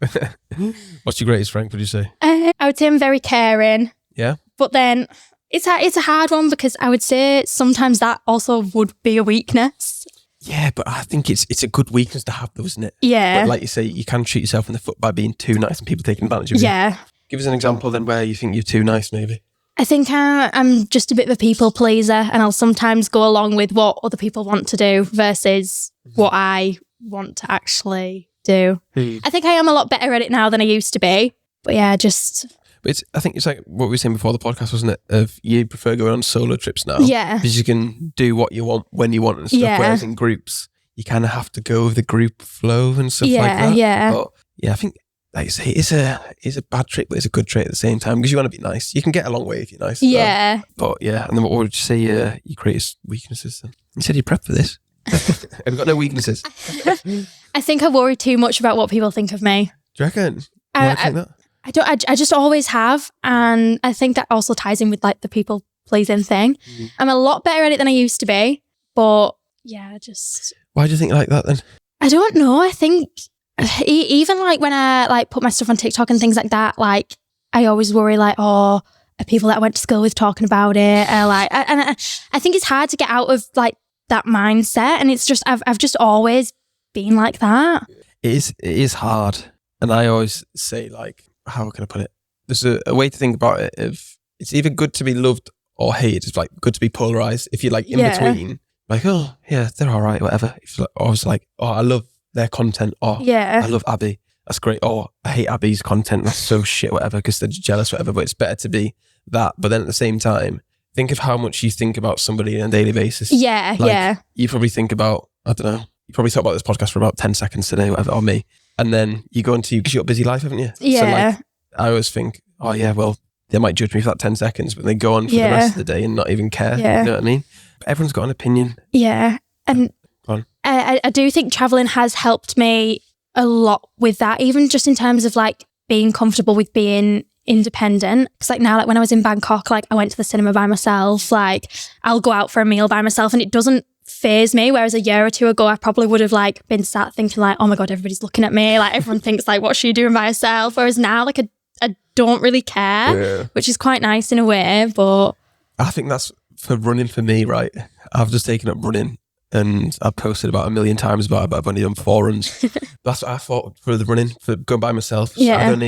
What's your greatest strength, would you say? I would say I'm very caring. Yeah. But then it's a hard one because I would say sometimes that also would be a weakness. Yeah, but I think it's a good weakness to have though, isn't it? Yeah. But like you say, you can shoot yourself in the foot by being too nice and people taking advantage of you. Yeah. Give us an example then where you think you're too nice, maybe. I think I'm just a bit of a people pleaser and I'll sometimes go along with what other people want to do versus what I want to actually do. I think I am a lot better at it now than I used to be. But yeah, But I think it's like what we were saying before the podcast, wasn't it? Of you prefer going on solo trips now. Yeah. Because you can do what you want when you want and stuff. Yeah. Whereas in groups, you kind of have to go with the group flow and stuff like that. Yeah. But yeah, I think, like you say, it's a bad trait, but it's a good trait at the same time because you want to be nice. You can get a long way if you're nice. Yeah. But yeah, and then what would you say your greatest weaknesses then? You said you prepped for this. Have you got no weaknesses? I think I worry too much about what people think of me. Do you reckon? Why do you think that? I just always have. And I think that also ties in with like the people pleasing thing. I'm a lot better at it than I used to be. But yeah, just... Why do you think like that then? I don't know. I think even like when I like put my stuff on TikTok and things like that, like I always worry like, oh, are people that I went to school with talking about it? I think it's hard to get out of like that mindset. And it's just, I've just always been like that. It is hard. And I always say like, how can I put it? There's a way to think about it. If it's either good to be loved or hated, it's like good to be polarized. If you're like in between, like, oh yeah, they're all right, whatever. If you're like, I was like, oh, I love their content. Oh, I love Abbie. That's great. Oh, I hate Abbie's content. That's so shit, whatever, because they're jealous, whatever. But it's better to be that. But then at the same time, think of how much you think about somebody on a daily basis. Yeah. You probably think about, I don't know, you probably talk about this podcast for about 10 seconds today, whatever, or me. And then you go into, because you've got a busy life, haven't you? Yeah. So like, I always think, oh yeah, well, they might judge me for that 10 seconds, but they go on for the rest of the day and not even care. Yeah. You know what I mean? But everyone's got an opinion. Yeah. And I do think traveling has helped me a lot with that, even just in terms of like being comfortable with being independent. Because like now, like when I was in Bangkok, like I went to the cinema by myself, like I'll go out for a meal by myself and it doesn't faze me. Whereas a year or two ago, I probably would have like been sat thinking like, oh my God, everybody's looking at me. Like everyone thinks like, what's she doing by herself? Whereas now, like I don't really care, which is quite nice in a way. But I think that's for running for me, right? I've just taken up running and I've posted about 1 million times about it, but I've only done 4 runs. That's what I thought for the running, for going by myself. So I've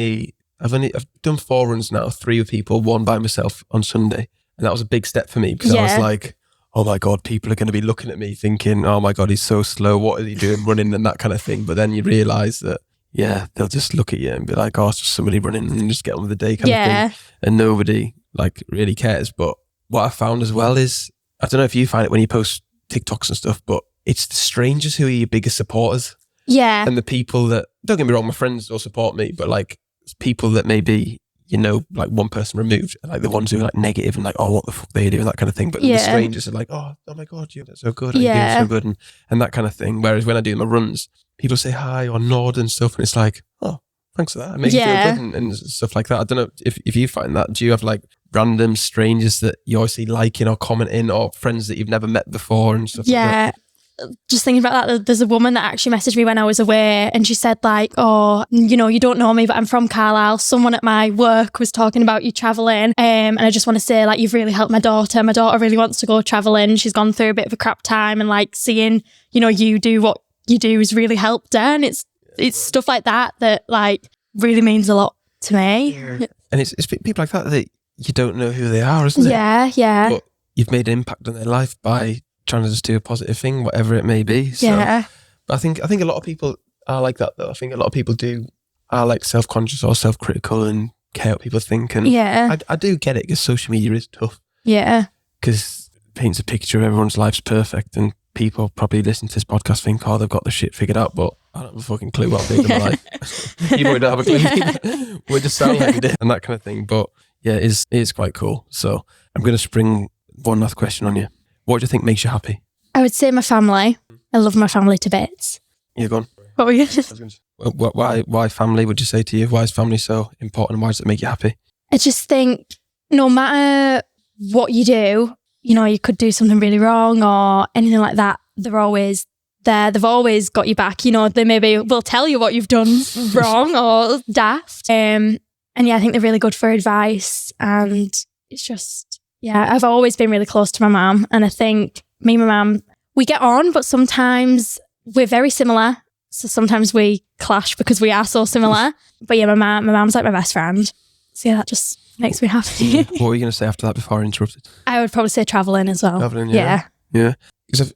done 4 runs now, 3 with people, 1 by myself on Sunday. And that was a big step for me because I was like, oh my God, people are going to be looking at me thinking, oh my God, he's so slow. What is he doing running and that kind of thing. But then you realise that, they'll just look at you and be like, oh, it's just somebody running and just get on with the day kind of thing. And nobody like really cares. But what I found as well is, I don't know if you find it when you post TikToks and stuff, but it's the strangers who are your biggest supporters. Yeah. And the people that, don't get me wrong, my friends will support me, but like people that maybe, like one person removed, like the ones who are like negative and like, oh, what the fuck they doing, that kind of thing. But the strangers are like, oh my God, you're so good, you're doing so good, and that kind of thing. Whereas when I do my runs, people say hi or nod and stuff, and it's like, oh, thanks for that. It makes me feel good and stuff like that. I don't know if you find that. Do you have like random strangers that you always see liking or commenting, or friends that you've never met before and stuff like that? Just thinking about that, there's a woman that actually messaged me when I was away and she said like, oh, you don't know me, but I'm from Carlisle. Someone at my work was talking about you travelling, and I just want to say like, you've really helped my daughter. My daughter really wants to go travelling. She's gone through a bit of a crap time, and like seeing, you do what you do has really helped her. And it's stuff like that like really means a lot to me. And it's people like that you don't know who they are, isn't it? Yeah. But you've made an impact on their life by trying to just do a positive thing, whatever it may be. So, but I think a lot of people are like that though. I think a lot of people are like self-conscious or self-critical and care what people think. And I do get it, because social media is tough. Yeah. Because it paints a picture of everyone's life's perfect, and people probably listen to this podcast think, oh, they've got the shit figured out, but I don't have a fucking clue what I'm doing in my life. You probably don't have a clue. We just sound like we did and that kind of thing. But yeah, it is quite cool. So I'm going to spring one last question on you. What do you think makes you happy? I would say my family. I love my family to bits. You're gone. What were you? Why family, would you say to you? Why is family so important, and why does it make you happy? I just think no matter what you do, you could do something really wrong or anything like that, they're always there. They've always got you back. They maybe will tell you what you've done wrong or daft. And I think they're really good for advice. And it's just, I've always been really close to my mum. And I think me and my mum, we get on, but sometimes we're very similar. So sometimes we clash because we are so similar. But my mum's like my best friend. So that just makes me happy. What were you going to say after that before I interrupted? I would probably say travelling as well. Travelling, yeah. Because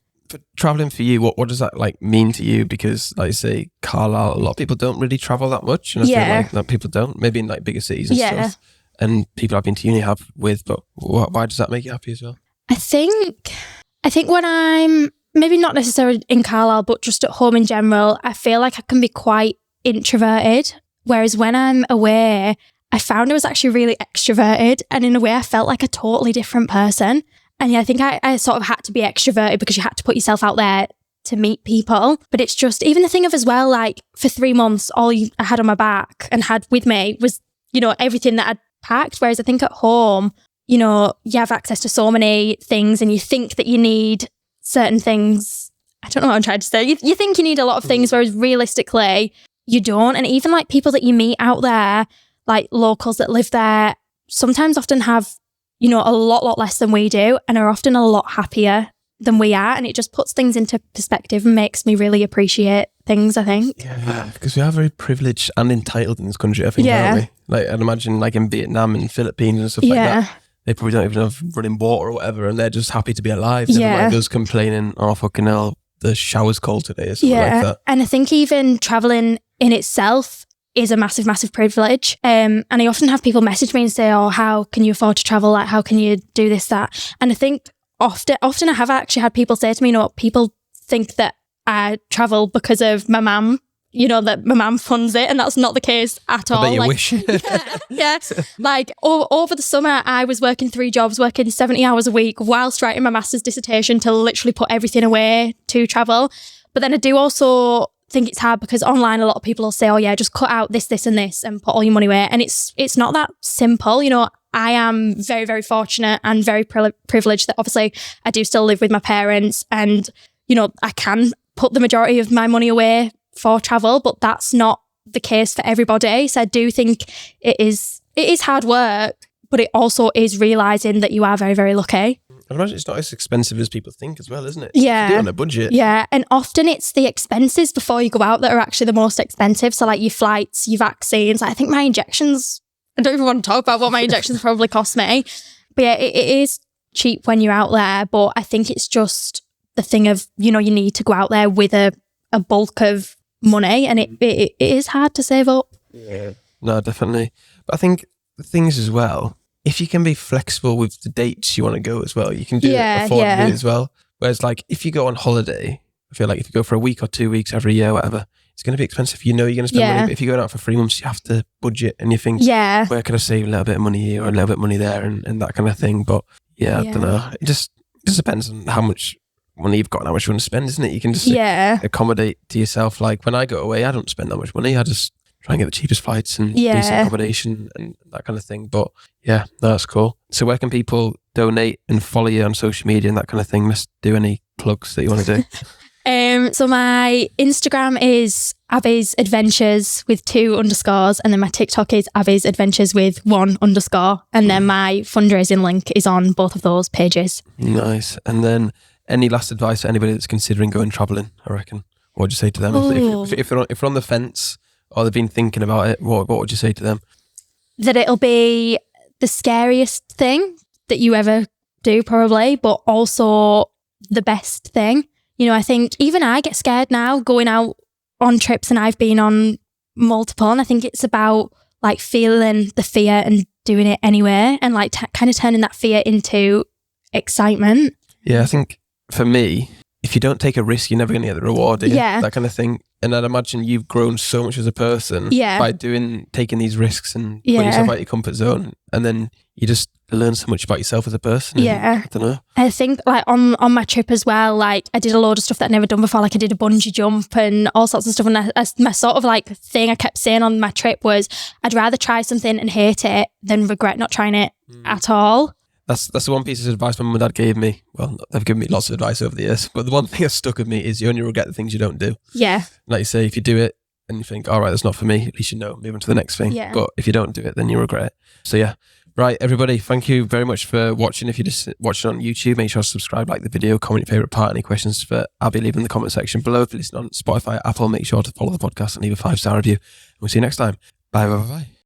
travelling for you, what does that like mean to you? Because like I say, Carlisle, a lot of people don't really travel that much. And I feel like that people don't, maybe in like bigger cities and stuff. And people I've been to uni have with, but why does that make you happy as well? I think when I'm maybe not necessarily in Carlisle, but just at home in general, I feel like I can be quite introverted. Whereas when I'm away, I found I was actually really extroverted, and in a way I felt like a totally different person. And I think I sort of had to be extroverted because you had to put yourself out there to meet people. But it's just, even the thing of as well, like for 3 months, all I had on my back and had with me was you know, everything that I'd packed. Whereas I think at home, you know, you have access to so many things and you think that you need certain things. I don't know what I'm trying to say. You think you need a lot of things, whereas realistically, you don't. And even like people that you meet out there, like locals that live there, sometimes often have, you know, a lot less than we do and are often a lot happier than we are. And it just puts things into perspective and makes me really appreciate things, I think. Yeah, because we are very privileged and entitled in this country, I think, aren't we? Like, I'd imagine like in Vietnam and Philippines and stuff like that, they probably don't even have running water or whatever, and they're just happy to be alive. They're like us complaining, oh, fucking hell, the shower's cold today or something like that. And I think even travelling in itself is a massive privilege. And I often have people message me and say, oh, how can you afford to travel? Like, how can you do this, that? And I think often I have actually had people say to me, you know, people think that I travel because of my mum, you know, that my mum funds it, and that's not the case at all. I bet you wish. Yeah. Like over the summer, I was working 3 jobs, working 70 hours a week whilst writing my master's dissertation to literally put everything away to travel. But then I do also think it's hard because online a lot of people will say, oh yeah, just cut out this and this and put all your money away. And it's not that simple. You know, I am very fortunate and very privileged that obviously I do still live with my parents, and, you know, I can put the majority of my money away for travel, but that's not the case for everybody. So I do think it is hard work, but it also is realising that you are very lucky. I imagine it's not as expensive as people think as well, isn't it? Yeah. To do it on a budget. Yeah. And often it's the expenses before you go out that are actually the most expensive. So like your flights, your vaccines. I think my injections, I don't even want to talk about what my injections probably cost me. But yeah, it is cheap when you're out there. But I think it's just the thing of, you know, you need to go out there with a bulk of money, and it is hard to save up. Yeah. No, definitely. But I think the thing is as well, if you can be flexible with the dates you want to go as well, you can do it affordably as well. Whereas like if you go on holiday, I feel like if you go for a week or 2 weeks every year, whatever, it's going to be expensive. You know you're going to spend money, but if you're going out for 3 months, you have to budget and you think, where can I save a little bit of money here or a little bit of money there and that kind of thing. But I don't know. It just depends on how much money you've got and how much you want to spend, isn't it? You can just accommodate to yourself. Like when I go away, I don't spend that much money. I just try and get the cheapest flights and decent accommodation and that kind of thing. But yeah, that's cool. So where can people donate and follow you on social media and that kind of thing? Let's do any plugs that you want to do. So my Instagram is Abbie's Adventures with 2 underscores, and then my TikTok is Abbie's Adventures with 1 underscore, and then my fundraising link is on both of those pages. Nice. And then any last advice for anybody that's considering going travelling, I reckon? What would you say to them? If they're on the fence or they've been thinking about it, what would you say to them? That it'll be the scariest thing that you ever do probably, but also the best thing. You know, I think even I get scared now going out on trips, and I've been on multiple, and I think it's about like feeling the fear and doing it anyway, and like kind of turning that fear into excitement. Yeah, I think for me, if you don't take a risk, you're never going to get the reward, that kind of thing. And I'd imagine you've grown so much as a person by taking these risks and putting yourself out of your comfort zone, and then you just learn so much about yourself as a person. I don't know. I think like on my trip as well, like I did a load of stuff that I'd never done before. Like I did a bungee jump and all sorts of stuff. And my sort of like thing I kept saying on my trip was, I'd rather try something and hate it than regret not trying it at all. That's the one piece of advice my mum and dad gave me. Well, they've given me lots of advice over the years, but the one thing that stuck with me is you only regret the things you don't do. Yeah. Like you say, if you do it and you think, all right, that's not for me, at least you know, move on to the next thing. Yeah. But if you don't do it, then you regret it. So yeah. Right, everybody, thank you very much for watching. If you're just watching on YouTube, make sure to subscribe, like the video, comment your favourite part. Any questions for Abbie, leave in the comment section below. If you listen on Spotify, Apple, make sure to follow the podcast and leave a 5-star review. And we'll see you next time. Bye.